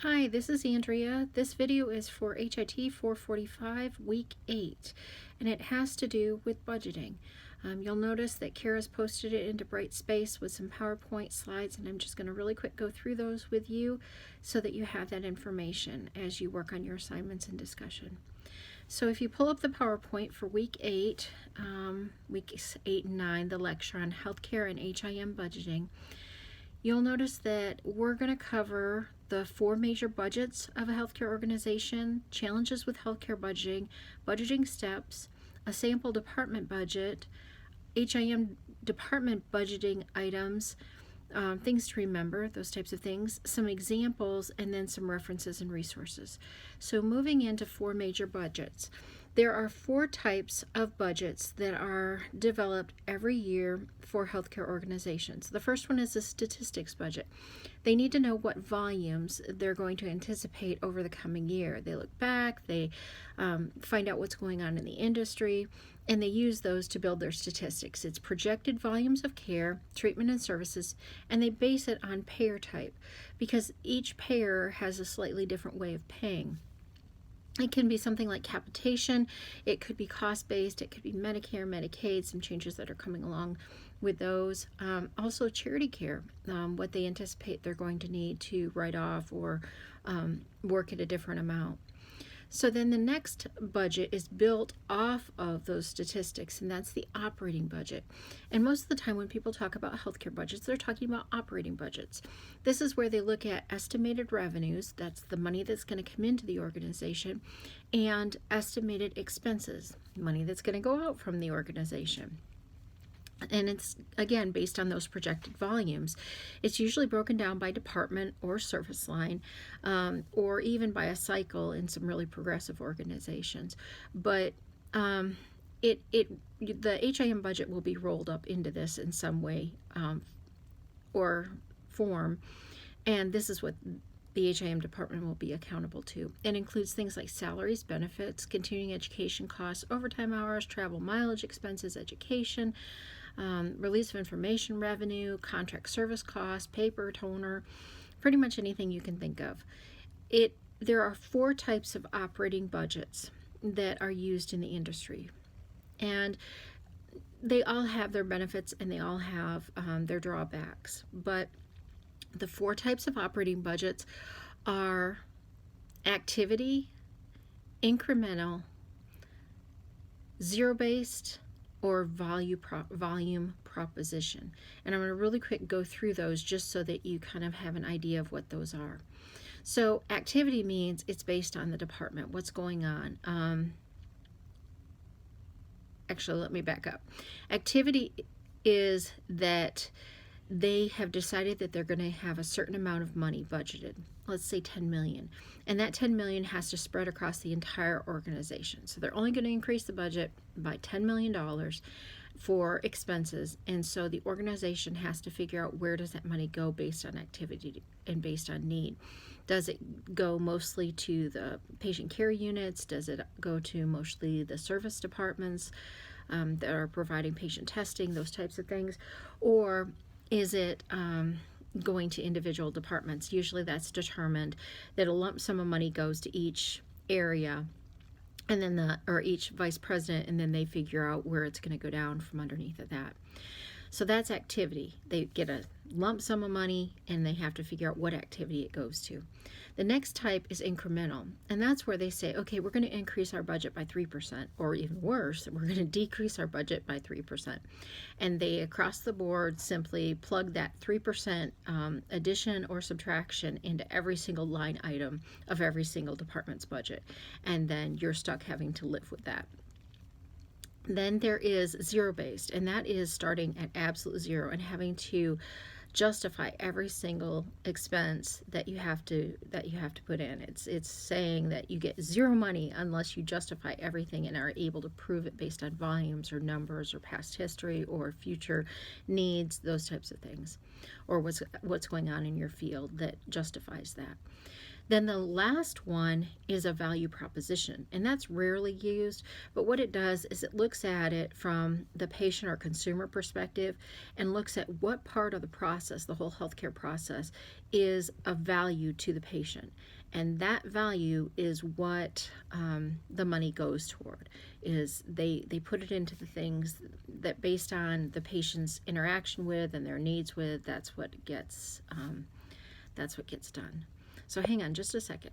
Hi, this is Andrea. This video is for HIT 445 Week 8, and it has to do with budgeting. You'll notice that Kara's posted it into Brightspace with some PowerPoint slides, and I'm just going to really quick go through those with you so that you have that information as you work on your assignments and discussion. So if you pull up the PowerPoint for Week 8, Weeks 8 and 9, the lecture on healthcare and HIM budgeting, you'll notice that we're going to cover the 4 major budgets of a healthcare organization, challenges with healthcare budgeting, budgeting steps, a sample department budget, HIM department budgeting items, things to remember, those types of things, some examples, and then some references and resources. So moving into 4 major budgets. There are 4 types of budgets that are developed every year for healthcare organizations. The first one is a statistics budget. They need to know what volumes they're going to anticipate over the coming year. They look back, they find out what's going on in the industry, and they use those to build their statistics. It's projected volumes of care, treatment, and services, and they base it on payer type because each payer has a slightly different way of paying. It can be something like capitation, it could be cost-based, it could be Medicare, Medicaid, some changes that are coming along with those. Also charity care, what they anticipate they're going to need to write off or work at a different amount. So then the next budget is built off of those statistics, and that's the operating budget. And most of the time when people talk about healthcare budgets, they're talking about operating budgets. This is where they look at estimated revenues, that's the money that's going to come into the organization, and estimated expenses, money that's going to go out from the organization. And it's, again, based on those projected volumes. It's usually broken down by department or service line, or even by a cycle in some really progressive organizations. But the HIM budget will be rolled up into this in some way or form, and this is what the HIM department will be accountable to. It includes things like salaries, benefits, continuing education costs, overtime hours, travel mileage expenses, education, release of information revenue, contract service costs, paper toner, pretty much anything you can think of. There are 4 types of operating budgets that are used in the industry, and they all have their benefits and they all have their drawbacks. But the 4 types of operating budgets are activity, incremental, zero-based, or volume proposition. And I'm going to really quick go through those just so that you kind of have an idea of what those are. So activity means it's based on the department, what's going on. Actually, let me back up. Activity is that they have decided that they're going to have a certain amount of money budgeted, let's say 10 million, and that 10 million has to spread across the entire organization. So they're only going to increase the budget by $10 million for expenses, and so the organization has to figure out where does that money go based on activity and based on need. Does it go mostly to the patient care units? Does it go to mostly the service departments that are providing patient testing, those types of things? Or is it going to individual departments? Usually that's determined that a lump sum of money goes to each area and then each vice president, and then they figure out where it's going to go down from underneath of that. So that's activity. They get a lump sum of money and they have to figure out what activity it goes to. The next type is incremental, and that's where they say, okay, we're going to increase our budget by 3%, or even worse, we're going to decrease our budget by 3%. And they, across the board, simply plug that 3% addition or subtraction into every single line item of every single department's budget. And then you're stuck having to live with that. Then there is zero-based, and that is starting at absolute zero and having to justify every single expense that you have to put in. It's saying that you get zero money unless you justify everything and are able to prove it based on volumes or numbers or past history or future needs, those types of things, or what's going on in your field that justifies that. Then the last one is a value proposition, and that's rarely used, but what it does is it looks at it from the patient or consumer perspective and looks at what part of the process, the whole healthcare process, is of value to the patient. And that value is what the money goes toward. Is they put it into the things that, based on the patient's interaction with and their needs with, that's what gets done. So hang on just a second.